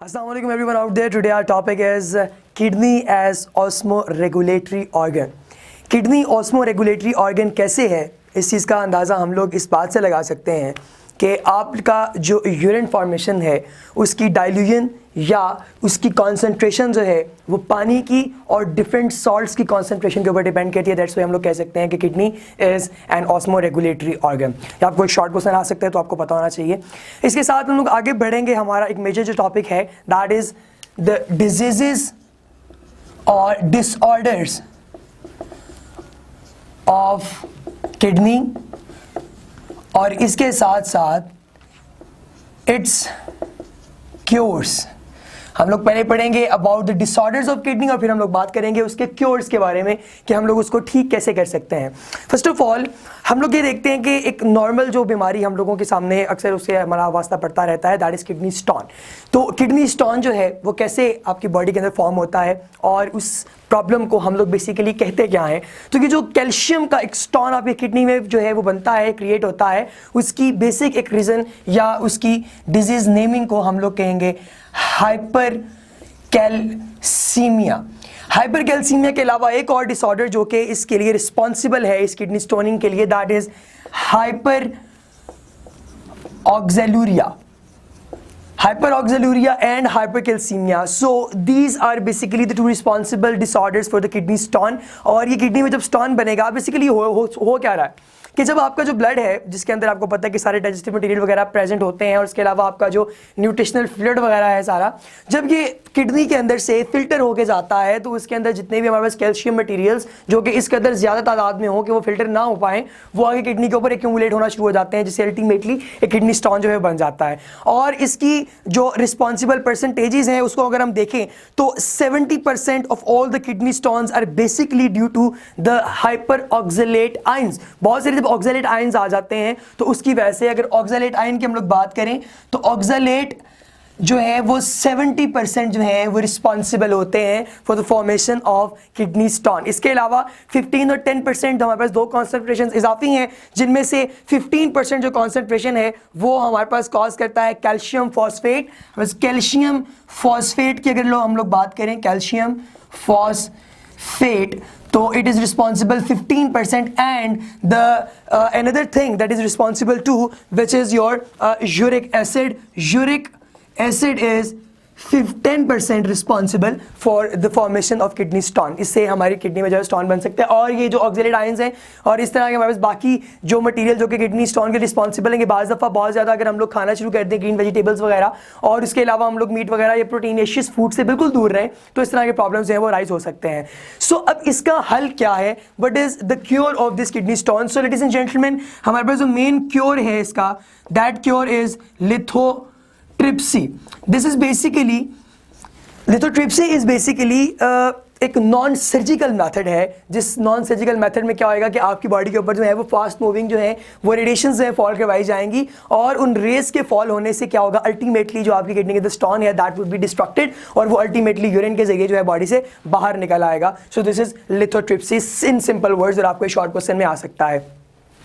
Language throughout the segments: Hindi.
Assalamu alaikum everyone out there. Today our topic is kidney as osmoregulatory organ. Kidney osmoregulatory organ कैसे है, इस चीज़ का अंदाज़ा हम लोग इस बात से लगा सकते हैं कि आपका जो यूरिन फॉर्मेशन है उसकी डाइल्यूशन या उसकी कॉन्सेंट्रेशन जो है वो पानी की और डिफरेंट सॉल्ट्स की कॉन्सेंट्रेशन के ऊपर डिपेंड करती है. दैट्स वाई हम लोग कह सकते हैं कि किडनी इज़ एन ऑस्मोरेगुलेटरी ऑर्गन. या आपको एक शॉर्ट क्वेश्चन आ सकता है तो आपको पता होना चाहिए. इसके साथ हम लोग आगे बढ़ेंगे. हमारा एक मेजर जो टॉपिक है दैट इज़ द डिजीजेस और डिसऑर्डर्स ऑफ किडनी, और इसके साथ साथ इट्स क्योर्स. हम लोग पहले पढ़ेंगे about the disorders of kidney और फिर हम लोग बात करेंगे उसके क्योर्स के बारे में कि हम लोग उसको ठीक कैसे कर सकते हैं. फर्स्ट ऑफ ऑल हम लोग ये देखते हैं कि एक नॉर्मल जो बीमारी हम लोगों के सामने अक्सर उससे हमारा वास्ता पड़ता रहता है, दैट इज़ किडनी स्टोन. तो किडनी स्टोन जो है वो कैसे आपकी बॉडी के अंदर फॉर्म होता है और उस प्रॉब्लम को हम लोग बेसिकली कहते क्या हैं. तो कि जो कैल्शियम का एक स्टोन आपकी किडनी में जो है वो बनता है, क्रिएट होता है, उसकी बेसिक एक रीज़न या उसकी डिजीज़ नेमिंग को हम लोग कहेंगे हाइपर कैल्सीमिया. हाइपर कैल्सीमिया के अलावा एक और डिसऑर्डर जो कि इसके लिए रिस्पॉन्सिबल है, इस किडनी स्टोनिंग के लिए, that is hyperoxaluria. Hyperoxaluria and hypercalcemia. So these are basically the two responsible disorders for the kidney stone. और ये किडनी में जब स्टोन बनेगा बेसिकली हो क्या रहा है कि जब आपका जो ब्लड है जिसके अंदर आपको पता है कि सारे डाइजेस्टिव मटेरियल वगैरह प्रेजेंट होते हैं और उसके अलावा आपका जो न्यूट्रिशनल फ्लूइड वगैरह है सारा, जब ये किडनी के अंदर से फिल्टर होके जाता है तो उसके अंदर जितने भी हमारे पास कैल्शियम मटेरियल्स जो कि इसके अंदर ज़्यादा तादाद में हो कि वो फिल्टर ना हो पाए, वो आगे किडनी के ऊपर एक्यूमुलेट होना शुरू हो जाते हैं, जिससे अल्टीमेटली एक किडनी स्टोन जो है बन जाता है. और इसकी जो रिस्पॉन्सिबल परसेंटेजेस हैं उसको अगर हम देखें तो 70% of all the kidney stones are basically due to the hyper oxalate ions. बहुत सारे ऑक्सलेट आयंस आ जाते हैं तो उसकी वजह से, अगर ऑक्सलेट आयन की हम लोग बात करें तो ऑक्सलेट जो है वो 70% जो है वो रिस्पॉन्सिबल होते हैं for the formation of kidney stone. इसके अलावा 15 और 10% हमारे पास दो कॉन्सेंट्रेशन इजाफी हैं, जिनमें से 15% जो कॉन्सेंट्रेशन है वो हमारे पास कॉज करता है कैल्शियम फॉस्फेट. कैल्शियम फॉस्फेट की अगर हम लोग बात करें, कैल्शियम फॉस्फेट, तो it is responsible 15%, and the another thing that is responsible too, which is your uric acid. Uric acid is 10% responsible for the formation of kidney stone. इससे हमारी किडनी में जो है स्टोन बन सकते हैं. और ये जो ऑक्सलेट आयंस हैं और इस तरह के हमारे पास बाकी जो मटेरियल जो कि किडनी स्टोन के रिस्पॉन्सिबल हैं, कि बाज़ दफ़ा बहुत ज़्यादा अगर हम लोग खाना शुरू कर दें ग्रीन वेजिटेबल्स वगैरह और उसके अलावा हम लोग मीट वगैरह या प्रोटीनेशियस फूड से बिल्कुल दूर रहें तो इस तरह के प्रॉब्लम्स जो हैं वो राइज हो सकते हैं. सो अब इसका हल क्या है, what is the cure of this kidney stone? So ladies and gentleman, हमारे पास जो मेन क्योर है इसका, that cure is lithotripsy. This is basically lithotripsy is basically एक नॉन सर्जिकल मेथड है. जिस नॉन सर्जिकल मेथड में क्या होएगा कि आपकी बॉडी के ऊपर जो है वो फास्ट मूविंग जो है वो रेडिएशन जो है फॉल करवाई जाएंगी और उन रेस के फॉल होने से क्या होगा, अल्टीमेटली जो आपकी किडनी के अंदर स्टोन है दैट वुड बी डिस्ट्रक्टेड और वो अल्टीमेटली यूरिन के जरिए जो है बॉडी से बाहर निकल आएगा. So this is lithotripsy in simple words, और आपको शॉर्ट क्वेश्चन में आ सकता है.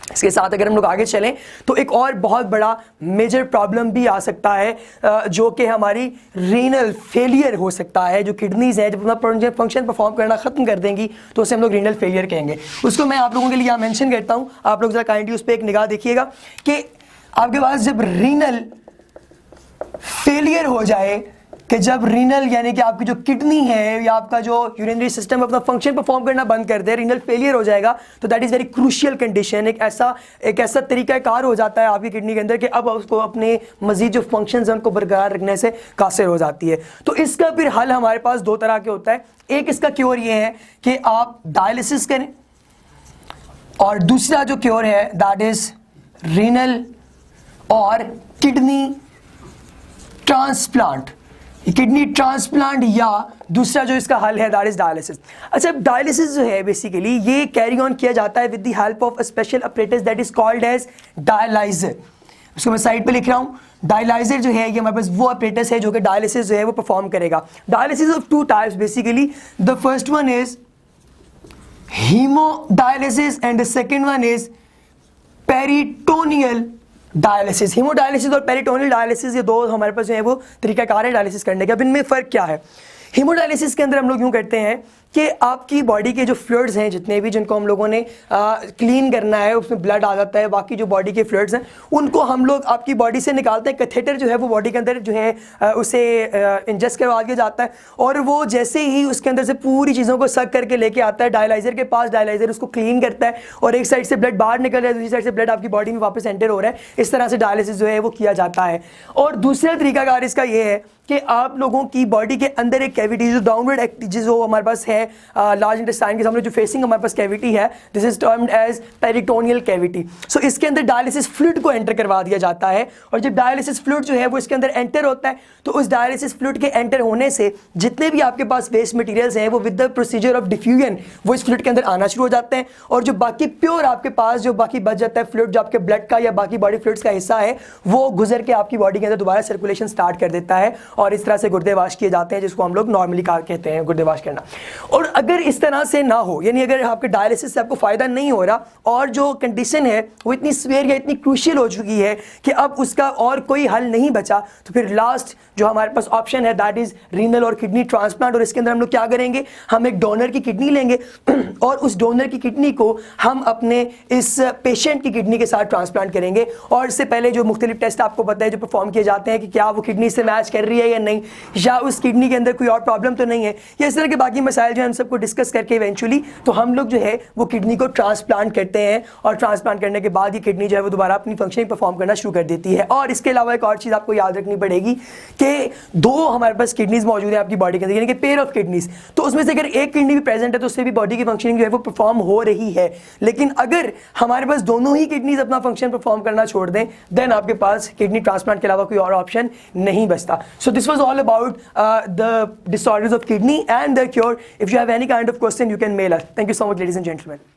इसके साथ अगर हम लोग आगे चलें तो एक और बहुत बड़ा मेजर प्रॉब्लम भी आ सकता है जो कि हमारी रीनल फेलियर हो सकता है. जो किडनीज है जब अपना फंक्शन परफॉर्म करना ख़त्म कर देंगी तो उसे हम लोग रीनल फेलियर कहेंगे. उसको मैं आप लोगों के लिए यहाँ मेंशन करता हूँ, आप लोग ज़रा काइंडली उस पर एक निगाह देखिएगा कि आपके पास जब रीनल फेलियर हो जाए, कि जब रीनल यानी कि आपकी जो किडनी है या आपका जो यूरिनरी सिस्टम अपना फंक्शन परफॉर्म करना बंद कर दे, रीनल फेलियर हो जाएगा, तो that is very crucial condition. एक ऐसा तरीक़ाकार हो जाता है आपकी किडनी के अंदर कि अब उसको अपने मजीद जो फंक्शंस हैं उनको बरकरार रखने से कासिर हो जाती है. तो इसका फिर हल हमारे पास दो तरह के होता है. एक इसका क्योर ये है कि आप डायलिसिस करें, और दूसरा जो क्योर है दैट इज़ रीनल और किडनी ट्रांसप्लांट. किडनी ट्रांसप्लांट या दूसरा जो इसका हल है दैट इज डायलिसिस. अच्छा, डायलिसिस जो है बेसिकली ये कैरी ऑन किया जाता है with the help of a special apparatus that is called as dialyzer. उसको मैं साइड पे लिख रहा हूँ. डायलाइजर जो है ये हमारे पास वो अपरेटस है जो कि डायलिसिस जो है वो परफॉर्म करेगा. Dialysis of two types basically. The first one is haemodialysis and the second one is peritoneal dialysis, haemodialysis और पेरिटोनियल डायलिसिस, ये दो हमारे पास जो है वो तरीकाकार है डायलिसिस करने के। अब इनमें फ़र्क क्या है? हीमोडायलिसिस के अंदर हम लोग यूँ करते हैं कि आपकी बॉडी के जो फ्लूइड्स हैं जितने भी, जिनको हम लोगों ने क्लीन करना है, उसमें ब्लड आ जाता है, बाकी जो बॉडी के फ्लूइड्स हैं उनको हम लोग आपकी बॉडी से निकालते हैं। कैथेटर जो है वो बॉडी के अंदर जो है उसे इंजेस्ट करवा दिया जाता है और वो जैसे ही उसके अंदर से पूरी चीज़ों को सक करके लेके आता है डायलाइजर के पास, डायलाइजर उसको क्लीन करता है और एक साइड से ब्लड बाहर निकल रहा है, दूसरी साइड से ब्लड आपकी बॉडी में वापस एंटर हो रहा है। इस तरह से डायलिसिस जो है वो किया जाता है। और दूसरा तरीकाकार इसका ये है कि आप लोगों की बॉडी के अंदर एक कैविटी जो डाउनवर्ड जो हमारे पास है लार्ज इंटेस्टाइन के सामने जो फेसिंग हमारे पास कैविटी है, this is termed as peritoneal cavity. So इसके अंदर डायलिसिस फ्लूइड को एंटर करवा दिया जाता है और जब डायलिसिस फ्लूइड जो है वो इसके अंदर एंटर होता है तो उस डायलिसिस फ्लूइड के एंटर होने से जितने भी आपके पास वेस्ट मटेरियल्स हैं वो with the procedure of diffusion वो इस फ्लूइड के अंदर आना शुरू हो जाते हैं और जो बाकी प्योर आपके पास जो बाकी बच जाता है फ्लूइड, जो आपके ब्लड का या बाकी बॉडी फ्लूइड्स का हिस्सा है, वो गुजर के आपकी बॉडी के अंदर दोबारा सर्कुलेशन स्टार्ट कर देता है और इस तरह से गुर्दे वाश किए जाते हैं, जिसको हम लोग नॉर्मली कहते हैं गुर्दे वाश करना। और अगर इस तरह से ना हो, यानी अगर आपके डायलिसिस से आपको फायदा नहीं हो रहा और जो कंडीशन है वो इतनी सीवियर या इतनी क्रूशियल हो चुकी है कि अब उसका और कोई हल नहीं बचा, तो फिर लास्ट जो हमारे पास ऑप्शन है दैट इज रीनल और किडनी ट्रांसप्लांट। और इसके अंदर हम लोग क्या करेंगे, हम एक डोनर की किडनी लेंगे और उस डोनर की किडनी को हम अपने इस पेशेंट की किडनी के साथ ट्रांसप्लांट करेंगे। और इससे पहले जो मुख्तलिफ टेस्ट आपको पता है जो परफॉर्म किए जाते हैं कि क्या वो किडनी से मैच कर रही है या नहीं, या उस किडनी के अंदर कोई और प्रॉब्लम तो नहीं है, या इस तरह के बाकी मसाइल जो है हम सबको डिस्कस करके इवेंचुअली तो हम लोग जो है वो किडनी को ट्रांसप्लांट करते हैं और ट्रांसप्लांट करने के बाद ये किडनी जो है वो दोबारा अपनी फंक्शनिंग परफॉर्म करना शुरू कर देती है। और इसके अलावा एक और चीज़ आपको याद रखनी पड़ेगी कि दो हमारे पास किडनीज मौजूद है आपकी बॉडी के अंदर, यानी कि पेयर ऑफ किडनीज। तो उसमें से अगर एक किडनी भी प्रेजेंट है तो उससे भी बॉडी की फंक्शनिंग जो है वो परफॉर्म हो रही है। लेकिन अगर हमारे पास दोनों ही किडनीज अपना फंक्शन परफॉर्म करना छोड़ दें देन आपके पास किडनी ट्रांसप्लांट के अलावा कोई और ऑप्शन नहीं बचता। So this was all about the disorders of kidney and their cure. If you have any kind of question, you can mail us. Thank you so much, ladies and gentlemen.